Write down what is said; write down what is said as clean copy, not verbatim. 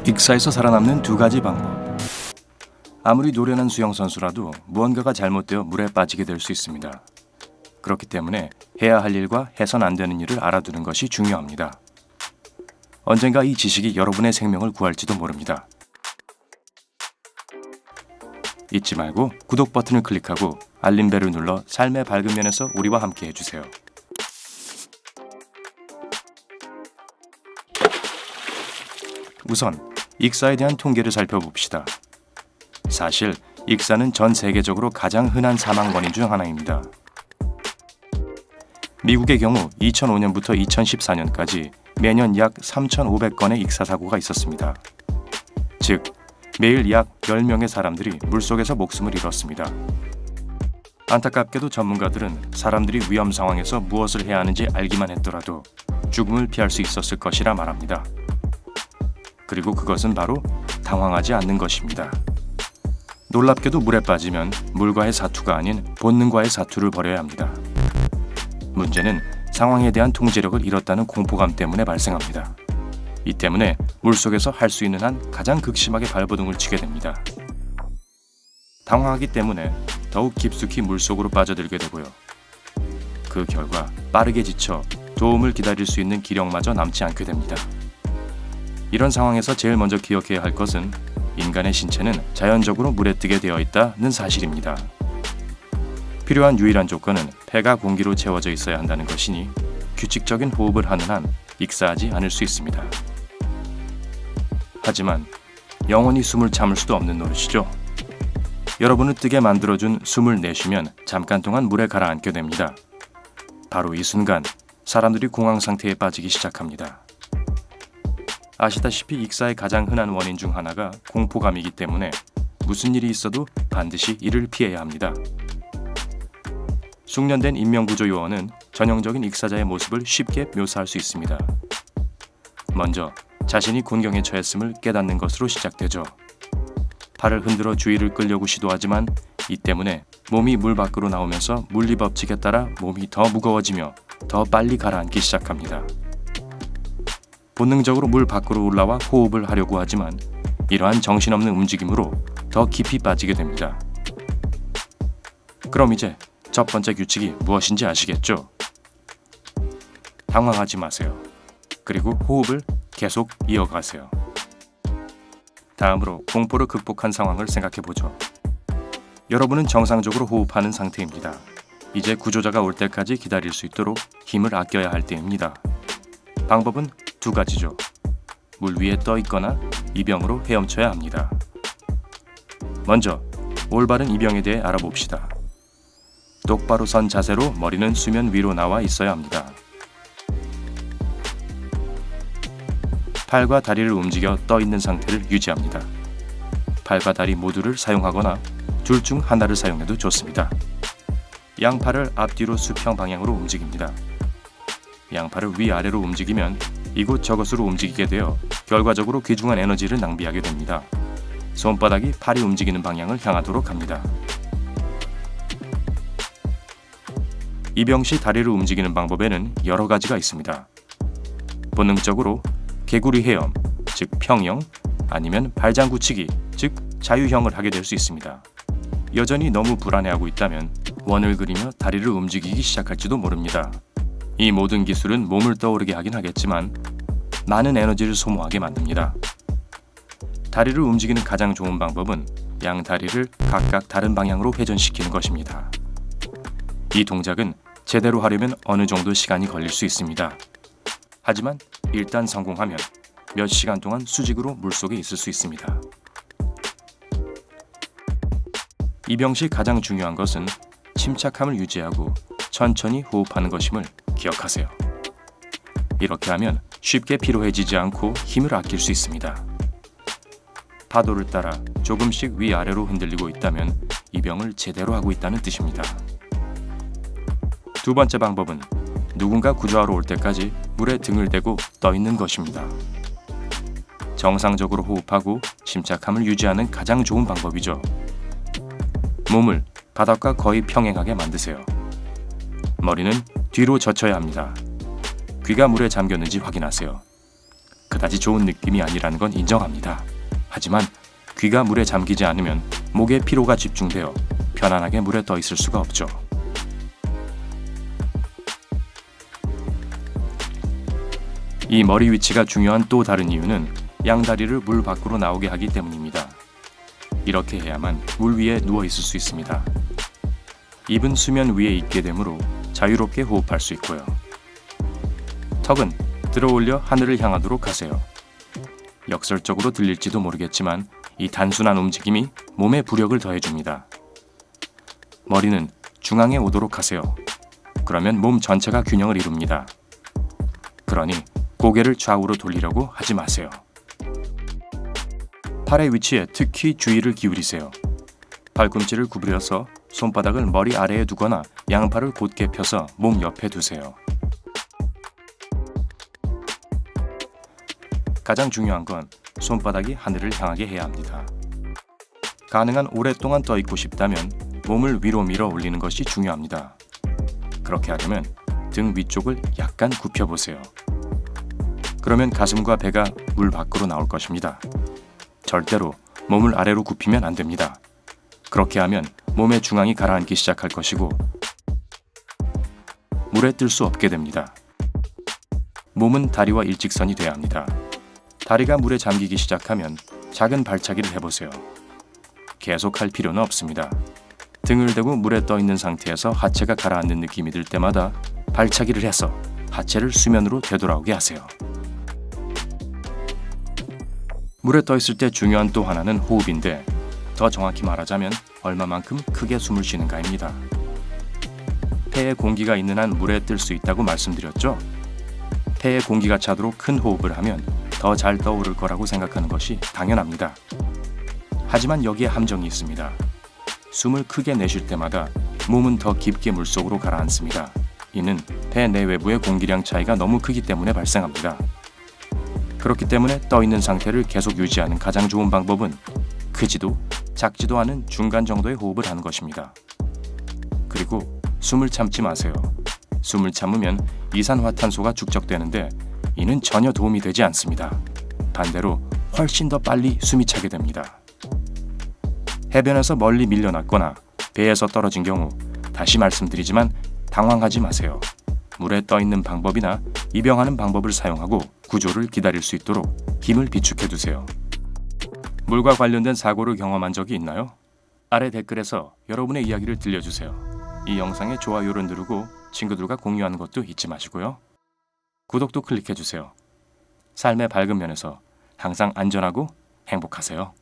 익사에서 살아남는 두 가지 방법. 아무리 노련한 수영 선수라도 무언가가 잘못되어 물에 빠지게 될 수 있습니다. 그렇기 때문에 해야 할 일과 해선 안 되는 일을 알아두는 것이 중요합니다. 언젠가 이 지식이 여러분의 생명을 구할지도 모릅니다. 잊지 말고 구독 버튼을 클릭하고 알림벨을 눌러 삶의 밝은 면에서 우리와 함께 해주세요. 우선 익사에 대한 통계를 살펴봅시다. 사실 익사는 전 세계적으로 가장 흔한 사망 원인 중 하나입니다. 미국의 경우 2005년부터 2014년까지 매년 약 3,500건의 익사 사고가 있었습니다. 즉, 매일 약 10명의 사람들이 물속에서 목숨을 잃었습니다. 안타깝게도 전문가들은 사람들이 위험 상황에서 무엇을 해야 하는지 알기만 했더라도 죽음을 피할 수 있었을 것이라 말합니다. 그리고 그것은 바로 당황하지 않는 것입니다. 놀랍게도 물에 빠지면 물과의 사투가 아닌 본능과의 사투를 벌여야 합니다. 문제는 상황에 대한 통제력을 잃었다는 공포감 때문에 발생합니다. 이 때문에 물속에서 할 수 있는 한 가장 극심하게 발버둥을 치게 됩니다. 당황하기 때문에 더욱 깊숙이 물속으로 빠져들게 되고요. 그 결과 빠르게 지쳐 도움을 기다릴 수 있는 기력마저 남지 않게 됩니다. 이런 상황에서 제일 먼저 기억해야 할 것은 인간의 신체는 자연적으로 물에 뜨게 되어 있다는 사실입니다. 필요한 유일한 조건은 폐가 공기로 채워져 있어야 한다는 것이니 규칙적인 호흡을 하는 한 익사하지 않을 수 있습니다. 하지만 영원히 숨을 참을 수도 없는 노릇이죠. 여러분을 뜨게 만들어준 숨을 내쉬면 잠깐 동안 물에 가라앉게 됩니다. 바로 이 순간 사람들이 공황 상태에 빠지기 시작합니다. 아시다시피 익사의 가장 흔한 원인 중 하나가 공포감이기 때문에 무슨 일이 있어도 반드시 이를 피해야 합니다. 숙련된 인명구조 요원은 전형적인 익사자의 모습을 쉽게 묘사할 수 있습니다. 먼저 자신이 곤경에 처했음을 깨닫는 것으로 시작되죠. 팔을 흔들어 주의를 끌려고 시도하지만 이 때문에 몸이 물 밖으로 나오면서 물리 법칙에 따라 몸이 더 무거워지며 더 빨리 가라앉기 시작합니다. 본능적으로 물 밖으로 올라와 호흡을 하려고 하지만 이러한 정신없는 움직임으로 더 깊이 빠지게 됩니다. 그럼 이제 첫 번째 규칙이 무엇인지 아시겠죠? 당황하지 마세요. 그리고 호흡을 계속 이어가세요. 다음으로 공포를 극복한 상황을 생각해보죠. 여러분은 정상적으로 호흡하는 상태입니다. 이제 구조자가 올 때까지 기다릴 수 있도록 힘을 아껴야 할 때입니다. 방법은 두 가지죠. 물 위에 떠 있거나 이병으로 헤엄쳐야 합니다. 먼저 올바른 이병에 대해 알아봅시다. 똑바로 선 자세로 머리는 수면 위로 나와 있어야 합니다. 팔과 다리를 움직여 떠 있는 상태를 유지합니다. 팔과 다리 모두를 사용하거나 둘 중 하나를 사용해도 좋습니다. 양팔을 앞뒤로 수평 방향으로 움직입니다. 양팔을 위아래로 움직이면 이곳저곳으로 움직이게 되어 결과적으로 귀중한 에너지를 낭비하게 됩니다. 손바닥이 팔이 움직이는 방향을 향하도록 합니다. 이병 시 다리를 움직이는 방법에는 여러 가지가 있습니다. 본능적으로 개구리 헤엄, 즉 평형, 아니면 발장구치기, 즉 자유형을 하게 될 수 있습니다. 여전히 너무 불안해하고 있다면 원을 그리며 다리를 움직이기 시작할지도 모릅니다. 이 모든 기술은 몸을 떠오르게 하긴 하겠지만 많은 에너지를 소모하게 만듭니다. 다리를 움직이는 가장 좋은 방법은 양 다리를 각각 다른 방향으로 회전시키는 것입니다. 이 동작은 제대로 하려면 어느 정도 시간이 걸릴 수 있습니다. 하지만 일단 성공하면 몇 시간 동안 수직으로 물속에 있을 수 있습니다. 이병 시 가장 중요한 것은 침착함을 유지하고 천천히 호흡하는 것임을 기억하세요. 이렇게 하면 쉽게 피로해지지 않고 힘을 아낄 수 있습니다. 파도를 따라 조금씩 위아래로 흔들리고 있다면 이병을 제대로 하고 있다는 뜻입니다. 두 번째 방법은 누군가 구조하러 올 때까지 물에 등을 대고 떠 있는 것입니다. 정상적으로 호흡하고 침착함을 유지하는 가장 좋은 방법이죠. 몸을 바닥과 거의 평행하게 만드세요. 머리는 뒤로 젖혀야 합니다. 귀가 물에 잠겼는지 확인하세요. 그 그다지 좋은 느낌이 아니라는 건 인정합니다. 하지만 귀가 물에 잠기지 않으면 목에 피로가 집중되어 편안하게 물에 떠 있을 수가 없죠. 이 머리 위치가 중요한 또 다른 이유는 양다리를 물 밖으로 나오게 하기 때문입니다. 이렇게 해야만 물 위에 누워 있을 수 있습니다. 입은 수면 위에 있게 되므로 자유롭게 호흡할 수 있고요. 턱은 들어올려 하늘을 향하도록 하세요. 역설적으로 들릴지도 모르겠지만 이 단순한 움직임이 몸에 부력을 더해줍니다. 머리는 중앙에 오도록 하세요. 그러면 몸 전체가 균형을 이룹니다. 그러니 고개를 좌우로 돌리려고 하지 마세요. 팔의 위치에 특히 주의를 기울이세요. 팔꿈치를 구부려서 손바닥을 머리 아래에 두거나 양팔을 곧게 펴서 몸 옆에 두세요. 가장 중요한 건 손바닥이 하늘을 향하게 해야 합니다. 가능한 오랫동안 떠 있고 싶다면 몸을 위로 밀어 올리는 것이 중요합니다. 그렇게 하려면 등 위쪽을 약간 굽혀보세요. 그러면 가슴과 배가 물 밖으로 나올 것입니다. 절대로 몸을 아래로 굽히면 안 됩니다. 그렇게 하면 몸의 중앙이 가라앉기 시작할 것이고 물에 뜰 수 없게 됩니다. 몸은 다리와 일직선이 돼야 합니다. 다리가 물에 잠기기 시작하면 작은 발차기를 해보세요. 계속 할 필요는 없습니다. 등을 대고 물에 떠 있는 상태에서 하체가 가라앉는 느낌이 들 때마다 발차기를 해서 하체를 수면으로 되돌아오게 하세요. 물에 떠 있을 때 중요한 또 하나는 호흡인데 더 정확히 말하자면 얼마만큼 크게 숨을 쉬는가입니다. 폐에 공기가 있는 한 물에 뜰 수 있다고 말씀드렸죠? 폐에 공기가 차도록 큰 호흡을 하면 더 잘 떠오를 거라고 생각하는 것이 당연합니다. 하지만 여기에 함정이 있습니다. 숨을 크게 내쉴 때마다 몸은 더 깊게 물속으로 가라앉습니다. 이는 폐 내외부의 공기량 차이가 너무 크기 때문에 발생합니다. 그렇기 때문에 떠 있는 상태를 계속 유지하는 가장 좋은 방법은 크지도 작지도 않은 중간 정도의 호흡을 하는 것입니다. 그리고 숨을 참지 마세요. 숨을 참으면 이산화탄소가 축적되는데 이는 전혀 도움이 되지 않습니다. 반대로 훨씬 더 빨리 숨이 차게 됩니다. 해변에서 멀리 밀려났거나 배에서 떨어진 경우 다시 말씀드리지만 당황하지 마세요. 물에 떠 있는 방법이나 입영하는 방법을 사용하고 구조를 기다릴 수 있도록 힘을 비축해 두세요. 물과 관련된 사고를 경험한 적이 있나요? 아래 댓글에서 여러분의 이야기를 들려주세요. 이 영상에 좋아요를 누르고 친구들과 공유하는 것도 잊지 마시고요. 구독도 클릭해주세요. 삶의 밝은 면에서 항상 안전하고 행복하세요.